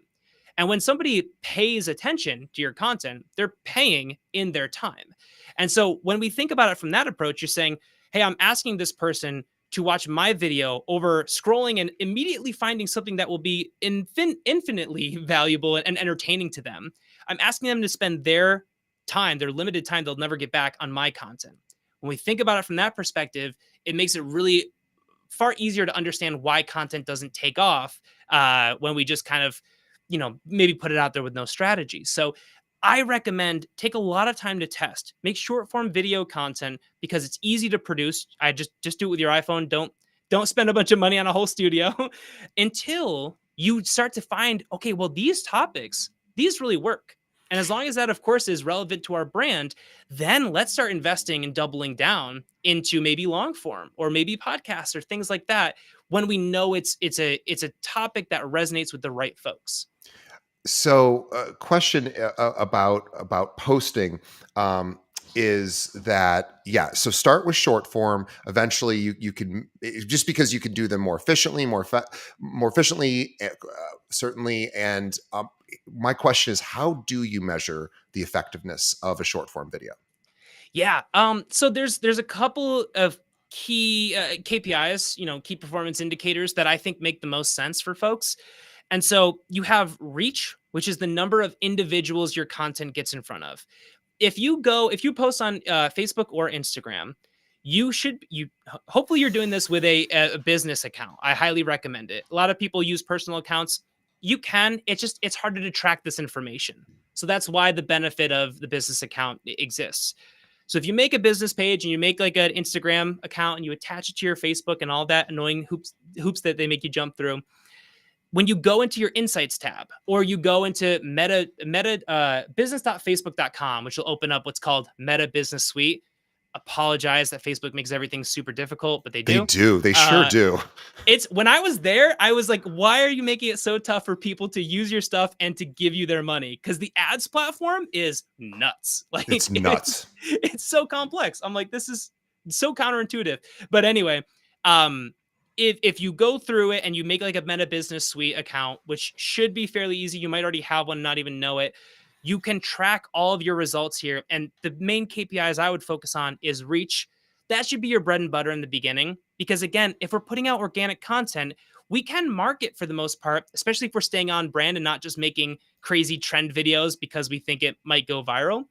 And when somebody pays attention to your content, they're paying in their time. And so when we think about it from that approach, you're saying, hey, I'm asking this person to watch my video over scrolling and immediately finding something that will be infinitely valuable and entertaining to them. I'm asking them to spend their time, their limited time they'll never get back on my content. When we think about it from that perspective, it makes it really far easier to understand why content doesn't take off when we just kind of, maybe put it out there with no strategy. So I recommend take a lot of time to test. Make short form video content because it's easy to produce. I just do it with your iPhone. Don't spend a bunch of money on a whole studio until you start to find, okay, well, these topics, these really work. And as long as that, of course, is relevant to our brand, then let's start investing and doubling down into maybe long form or maybe podcasts or things like that when we know it's a topic that resonates with the right folks. So, question about posting is that, yeah. So start with short form. Eventually, you can, just because you can do them more efficiently, more efficiently, certainly. And my question is, how do you measure the effectiveness of a short form video? Yeah. So there's a couple of key KPIs, key performance indicators that I think make the most sense for folks. And so you have reach, which is the number of individuals your content gets in front of. If you post on Facebook or Instagram, hopefully you're doing this with a business account. I highly recommend it. A lot of people use personal accounts. It's harder to track this information. So that's why the benefit of the business account exists. So if you make a business page and you make like an Instagram account and you attach it to your Facebook and all that annoying hoops that they make you jump through, when you go into your insights tab or you go into business.facebook.com, which will open up what's called Meta Business Suite. Apologize that Facebook makes everything super difficult, but they They do. do. They sure do. It's when I was there, I was like, why are you making it so tough for people to use your stuff and to give you their money? Because the ads platform is nuts. Like It's nuts. it's so complex. I'm like, this is so counterintuitive. But anyway, if you go through it and you make like a Meta Business Suite account, which should be fairly easy, you might already have one, not even know it. You can track all of your results here. And the main KPIs I would focus on is reach. That should be your bread and butter in the beginning. Because again, if we're putting out organic content, we can market for the most part, especially if we're staying on brand and not just making crazy trend videos because we think it might go viral.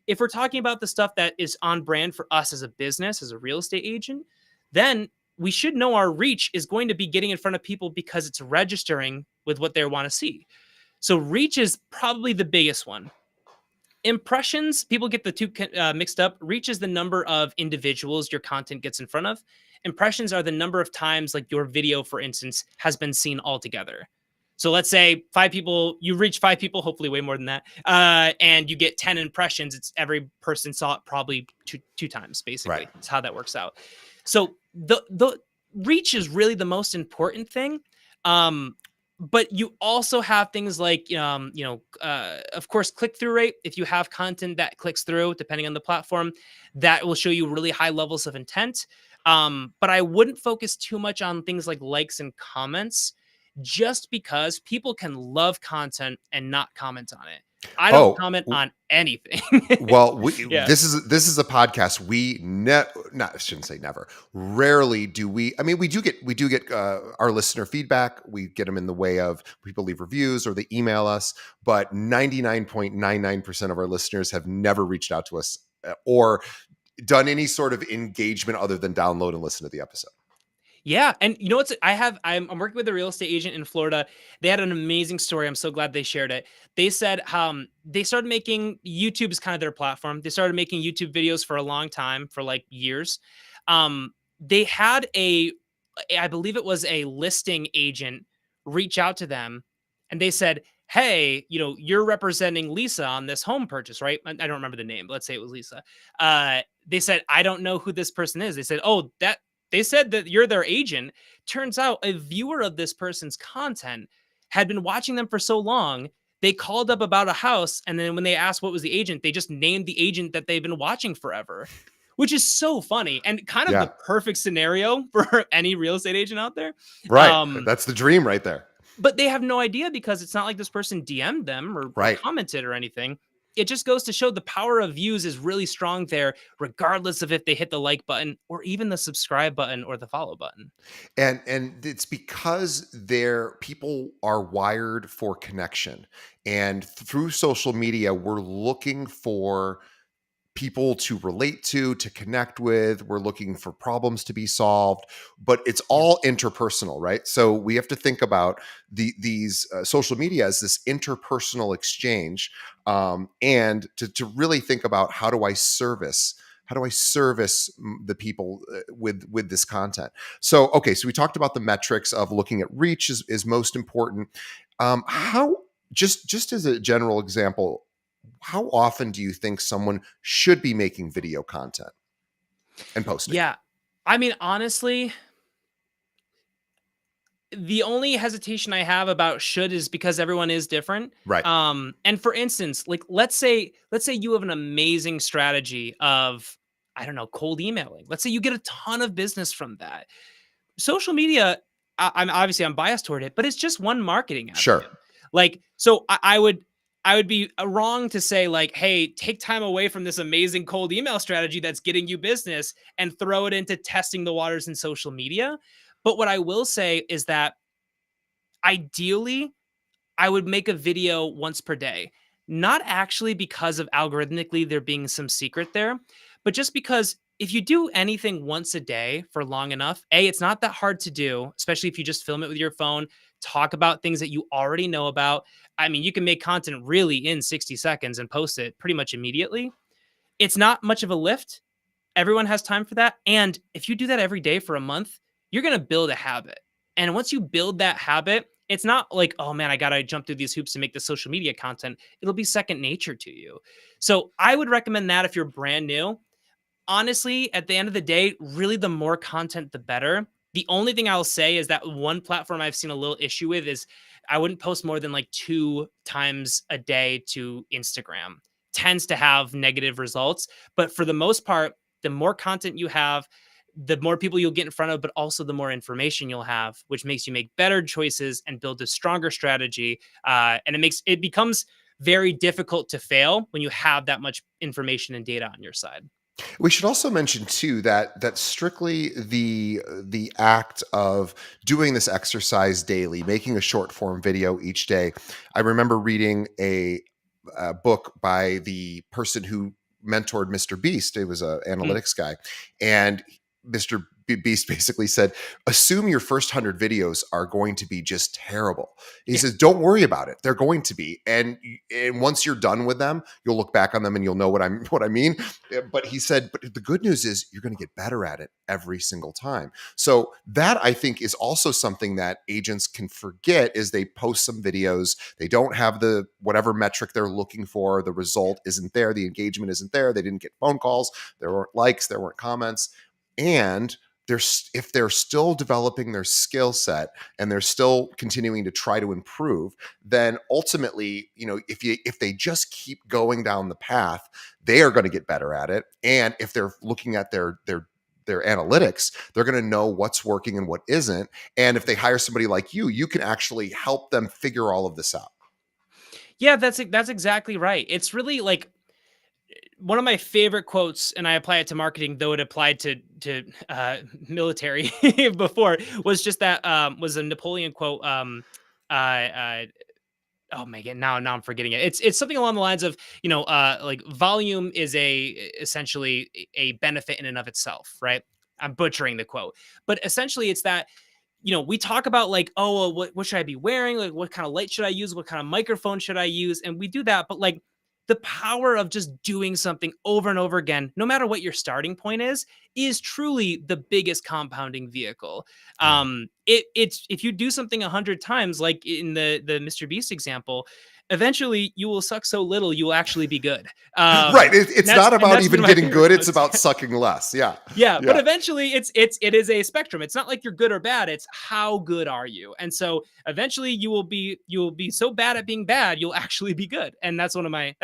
If we're talking about the stuff that is on brand for us as a business, as a real estate agent, then we should know our reach is going to be getting in front of people because it's registering with what they want to see. So reach is probably the biggest one. Impressions, people get the two mixed up. Reach is the number of individuals your content gets in front of. Impressions are the number of times, like your video, for instance, has been seen altogether. So let's say 5 people, you reach 5 people, hopefully way more than that, and you get 10 impressions. It's every person saw it probably two times, basically. Right. That's how that works out. So the reach is really the most important thing. But you also have things like, of course, click-through rate. If you have content that clicks through, depending on the platform, that will show you really high levels of intent. But I wouldn't focus too much on things like likes and comments, just because people can love content and not comment on it. I don't comment on anything. Well, Yeah. this is a podcast. We not I shouldn't say never. Rarely do we. I mean, we do get our listener feedback. We get them in the way of people leave reviews or they email us. But 99.99% of our listeners have never reached out to us or done any sort of engagement other than download and listen to the episode. Yeah, and you know what's I'm working with a real estate agent in Florida. They had an amazing story. I'm so glad they shared it. They said they started making YouTube is kind of their platform. They started making YouTube videos for a long time, for like years. They had I believe it was a listing agent reach out to them, and they said, "Hey, you're representing Lisa on this home purchase, right?" I don't remember the name, but let's say it was Lisa. They said, "I don't know who this person is." They said, "Oh, that." They said that you're their agent. Turns out a viewer of this person's content had been watching them for so long, they called up about a house. And then when they asked what was the agent, they just named the agent that they've been watching forever, which is so funny and kind of the perfect scenario for any real estate agent out there. Right. That's the dream right there. But they have no idea because it's not like this person DM'd them or commented or anything. it just goes to show the power of views is really strong there, regardless of if they hit the like button or even the subscribe button or the follow button. And it's because their people are wired for connection, and through social media we're looking for people to relate to connect with. We're looking for problems to be solved, but it's Yep. all interpersonal, right? So we have to think about these social media as this interpersonal exchange, and to really think about how do I service the people with this content. So okay, so we talked about the metrics of looking at reach is most important. How just as a general example, how often do you think someone should be making video content and posting? Yeah. I mean, honestly, the only hesitation I have about should is because everyone is different. Right. And for instance, like let's say you have an amazing strategy of, I don't know, cold emailing. Let's say you get a ton of business from that. Social media, I'm biased toward it, but it's just one marketing avenue. Sure. Like, so I would be wrong to say like, hey, take time away from this amazing cold email strategy that's getting you business and throw it into testing the waters in social media. But what I will say is that ideally, I would make a video once per day. Not actually because of algorithmically there being some secret there, but just because if you do anything once a day for long enough, A, it's not that hard to do, especially if you just film it with your phone, talk about things that you already know about. I mean, you can make content really in 60 seconds and post it pretty much immediately. It's not much of a lift. Everyone has time for that. And if you do that every day for a month, you're going to build a habit. And once you build that habit, it's not like, oh man, I got to jump through these hoops to make the social media content. It'll be second nature to you. So I would recommend that if you're brand new. Honestly, at the end of the day, really the more content, the better. The only thing I'll say is that one platform I've seen a little issue with is I wouldn't post more than like 2 times a day to Instagram. Tends to have negative results. But for the most part, the more content you have, the more people you'll get in front of, but also the more information you'll have, which makes you make better choices and build a stronger strategy. And it becomes very difficult to fail when you have that much information and data on your side. We should also mention too that strictly the act of doing this exercise daily, making a short form video each day. I remember reading a book by the person who mentored Mr. Beast. It was an Mm, analytics guy, and Mr. Beast basically said, "Assume your first 100 videos are going to be just terrible." He yeah. says, "Don't worry about it; they're going to be, and once you're done with them, you'll look back on them and you'll know what I mean." But he said, "But the good news is you're going to get better at it every single time." So that I think is also something that agents can forget is they post some videos, they don't have the whatever metric they're looking for, the result isn't there, the engagement isn't there, they didn't get phone calls, there weren't likes, there weren't comments, and if they're still developing their skill set and they're still continuing to try to improve, then ultimately, if they just keep going down the path, they are going to get better at it. And if they're looking at their analytics, they're going to know what's working and what isn't. And if they hire somebody like you can actually help them figure all of this out. Yeah, that's exactly right. It's really like one of my favorite quotes, and I apply it to marketing, though it applied to military before, was just that was a Napoleon quote. Uh, oh my god, now I'm forgetting it. It's something along the lines of, like volume is essentially a benefit in and of itself, right? I'm butchering the quote, but essentially it's that, we talk about like, oh, well, what should I be wearing? Like, what kind of light should I use? What kind of microphone should I use? And we do that, but like the power of just doing something over and over again, no matter what your starting point is truly the biggest compounding vehicle. Yeah. It's if you do something 100 times, like in the Mr. Beast example, eventually you will suck so little you will actually be good. Right. It's not And about that's one even of my getting favorite good. It's quotes. about sucking less. Yeah. Yeah, but Yeah. eventually it is a spectrum. It's not like you're good or bad. It's how good are you? And so eventually you will be so bad at being bad, you'll actually be good. And that's one of my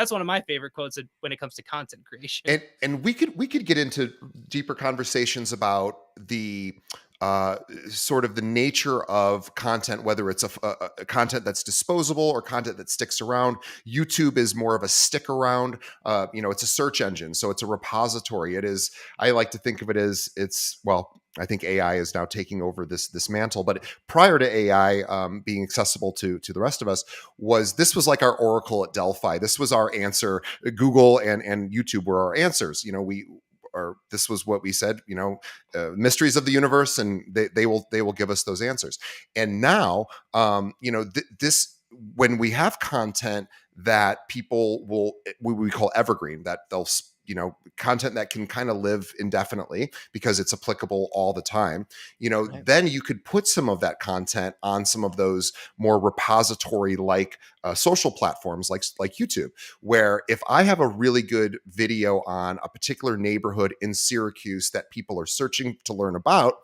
favorite quotes when it comes to content creation. And we could get into deeper conversations about the uh, sort of the nature of content, whether it's a content that's disposable or content that sticks around. YouTube is more of a stick around. It's a search engine, so it's a repository. It is. I like to think of it as it's well. I think AI is now taking over this mantle, but prior to AI being accessible to the rest of us, was like our Oracle at Delphi. This was our answer. Google and YouTube were our answers. We or this was what we said, mysteries of the universe, and they will give us those answers. And now, this when we have content that people will we call evergreen, that they'll content that can kind of live indefinitely because it's applicable all the time, Right. then you could put some of that content on some of those more repository like social platforms like YouTube, where if I have a really good video on a particular neighborhood in Syracuse that people are searching to learn about,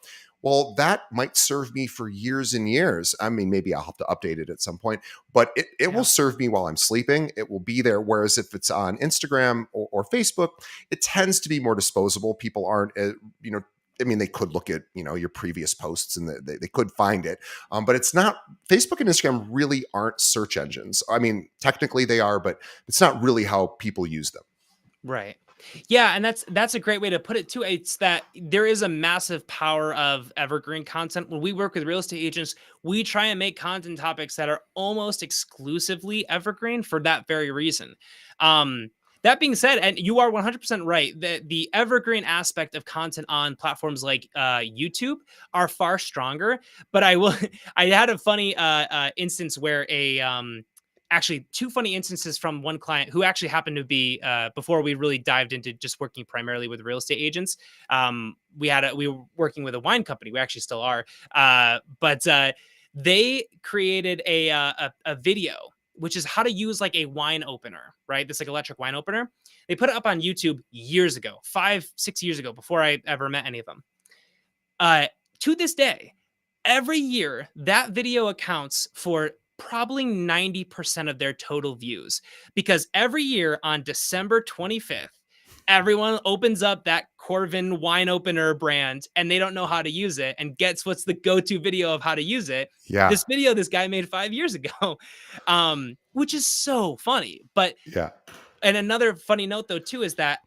well, that might serve me for years and years. I mean, maybe I'll have to update it at some point, but it will Yeah. serve me while I'm sleeping. It will be there. Whereas if it's on Instagram or Facebook, it tends to be more disposable. People aren't, I mean, they could look at your previous posts and they could find it, but it's not. Facebook and Instagram really aren't search engines. I mean, technically they are, but it's not really how people use them. Right. Yeah, and that's a great way to put it too. It's that there is a massive power of evergreen content. When we work with real estate agents, we try and make content topics that are almost exclusively evergreen for that very reason. That being said, and you are 100% right, that the evergreen aspect of content on platforms like YouTube are far stronger. But I will, I had a funny instance where actually two funny instances from one client who actually happened to be before we really dived into just working primarily with real estate agents. We were working with a wine company. We actually still are, but they created a video which is how to use like a wine opener, right? This like electric wine opener. They put it up on YouTube years ago, 5, 6 years ago, before I ever met any of them. Uh, to this day, every year that video accounts for probably 90% of their total views because every year on December 25th, everyone opens up that Corvin wine opener brand and they don't know how to use it and gets what's the go-to video of how to use it. Yeah, This video this guy made 5 years ago, which is so funny. But yeah. and another funny note though too is that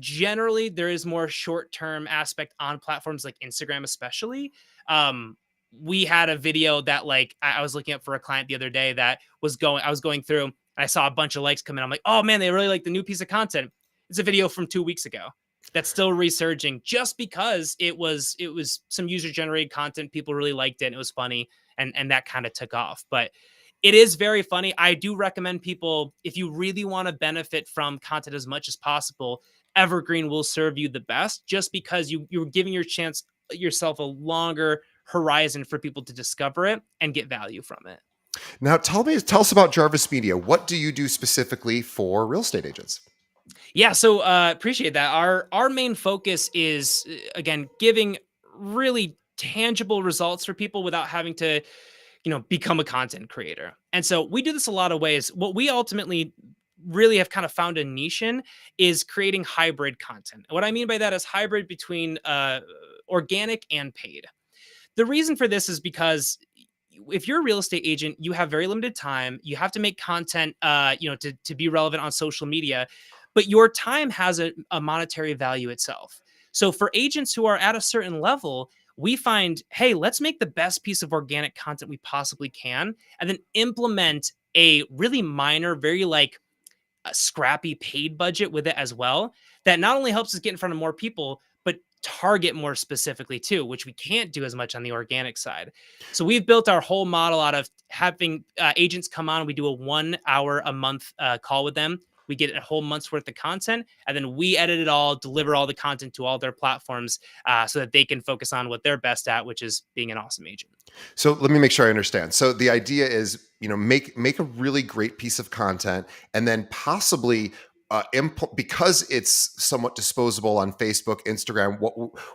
generally there is more short-term aspect on platforms like Instagram, especially. Um, we had a video that like I was looking up for a client the other day that I was going through and I saw a bunch of likes come in. I'm like, oh man, they really like the new piece of content. It's a video from 2 weeks ago that's still resurging just because it was some user generated content. People really liked it and it was funny and that kind of took off. But it is very funny. I do recommend people, if you really want to benefit from content as much as possible, evergreen will serve you the best just because you're giving yourself a longer horizon for people to discover it and get value from it. Now, tell us about Jarvis Media. What do you do specifically for real estate agents? Yeah, so appreciate that. Our main focus is again giving really tangible results for people without having to become a content creator. And so we do this a lot of ways. What we ultimately really have kind of found a niche in is creating hybrid content. What I mean by that is hybrid between organic and paid. The reason for this is because if you're a real estate agent, you have very limited time. You have to make content, to be relevant on social media, but your time has a monetary value itself. So for agents who are at a certain level, we find, hey, let's make the best piece of organic content we possibly can, and then implement a really minor, very like a scrappy paid budget with it as well. That not only helps us get in front of more people, but target more specifically too, which we can't do as much on the organic side. So we've built our whole model out of having agents come on. We do a 1 hour a month call with them. We get a whole month's worth of content, and then we edit it all, deliver all the content to all their platforms, so that they can focus on what they're best at, which is being an awesome agent. So let me make sure I understand. So the idea is, make a really great piece of content, and then possibly because it's somewhat disposable on Facebook, Instagram,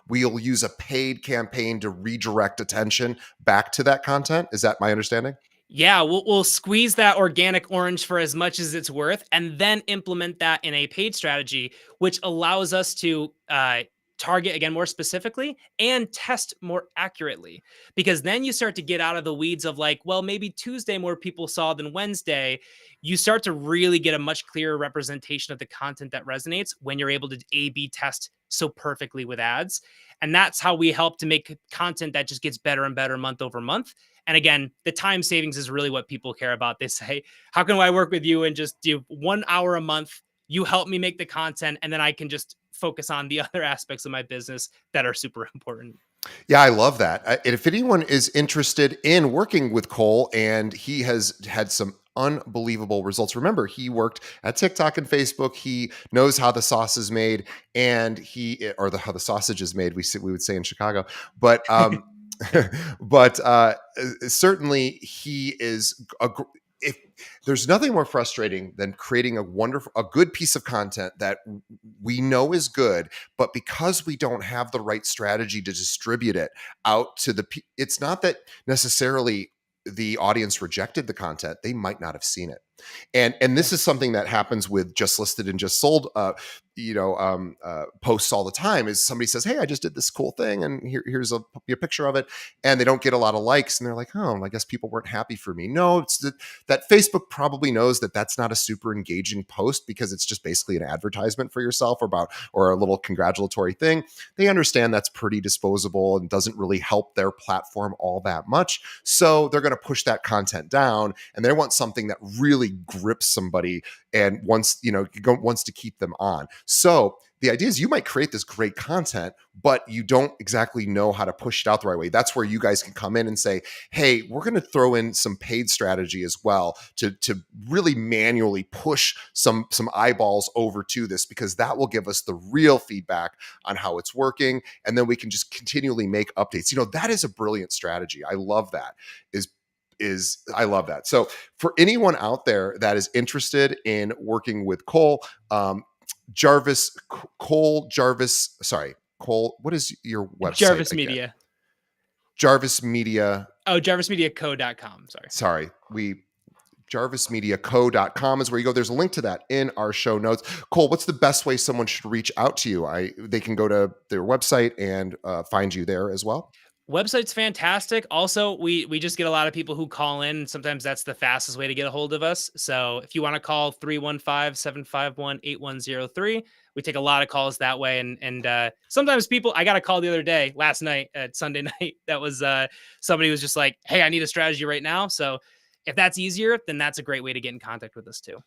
we'll use a paid campaign to redirect attention back to that content. Is that my understanding? Yeah, we'll squeeze that organic orange for as much as it's worth, and then implement that in a paid strategy, which allows us to target again more specifically and test more accurately, because then you start to get out of the weeds of like, well, maybe Tuesday more people saw than Wednesday. You start to really get a much clearer representation of the content that resonates when you're able to A B test so perfectly with ads. And that's how we help to make content that just gets better and better month over month. And again, the time savings is really what people care about. They say, how can I work with you and just do 1 hour a month? You help me make the content, and then I can just focus on the other aspects of my business that are super important. Yeah, I love that. And if anyone is interested in working with Cole, and he has had some unbelievable results. Remember, he worked at TikTok and Facebook. He knows how the sauce is made, and how the sausage is made. We would say in Chicago, but but certainly he is if there's nothing more frustrating than creating a good piece of content that we know is good, but because we don't have the right strategy to distribute it out to it's not that necessarily the audience rejected the content, they might not have seen it. And Yeah. this is something that happens with Just Listed and Just Sold posts all the time. Is somebody says, hey, I just did this cool thing, and here's a picture of it, and they don't get a lot of likes, and they're like, oh, I guess people weren't happy for me. No, it's that Facebook probably knows that that's not a super engaging post, because it's just basically an advertisement for yourself, or a little congratulatory thing. They understand that's pretty disposable and doesn't really help their platform all that much, so they're going to push that content down, and they want something that really grips somebody and wants to keep them on. So the idea is you might create this great content, but you don't exactly know how to push it out the right way. That's where you guys can come in and say, hey, we're going to throw in some paid strategy as well to really manually push some eyeballs over to this, because that will give us the real feedback on how it's working. And then we can just continually make updates. That is a brilliant strategy. I love that. I love that. So for anyone out there that is interested in working with Cole, Cole, what is your website Jarvis again? Media. Jarvis Media. Oh, jarvismediaco.com. Sorry. JarvisMediaCo.com is where you go. There's a link to that in our show notes. Cole, what's the best way someone should reach out to you? They can go to their website and find you there as well. Website's fantastic. Also, we just get a lot of people who call in. Sometimes that's the fastest way to get a hold of us. So if you want to call 315-751-8103, we take a lot of calls that way. And sometimes I got a call the other day, last night at Sunday night. That was somebody was just like, hey, I need a strategy right now. So if that's easier, then that's a great way to get in contact with us too.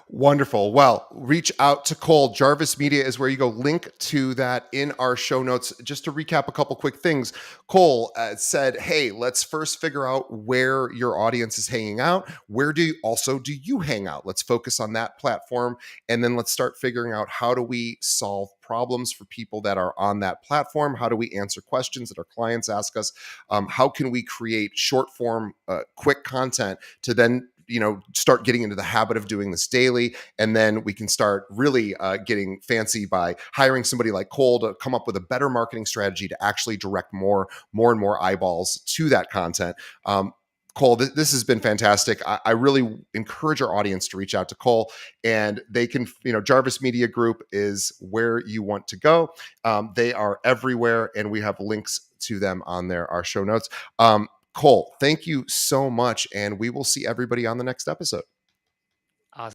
Wonderful. Well, reach out to Cole. Jarvis Media is where you go. Link to that in our show notes. Just to recap a couple quick things. Cole said, hey, let's first figure out where your audience is hanging out. Where do you hang out? Let's focus on that platform. And then let's start figuring out, how do we solve problems for people that are on that platform? How do we answer questions that our clients ask us? How can we create short form, quick content to then start getting into the habit of doing this daily. And then we can start really getting fancy by hiring somebody like Cole to come up with a better marketing strategy to actually direct more and more eyeballs to that content. Cole, this has been fantastic. I really encourage our audience to reach out to Cole, and they can, Jarvis Media Group is where you want to go. They are everywhere, and we have links to them on our show notes. Cole, thank you so much, and we will see everybody on the next episode.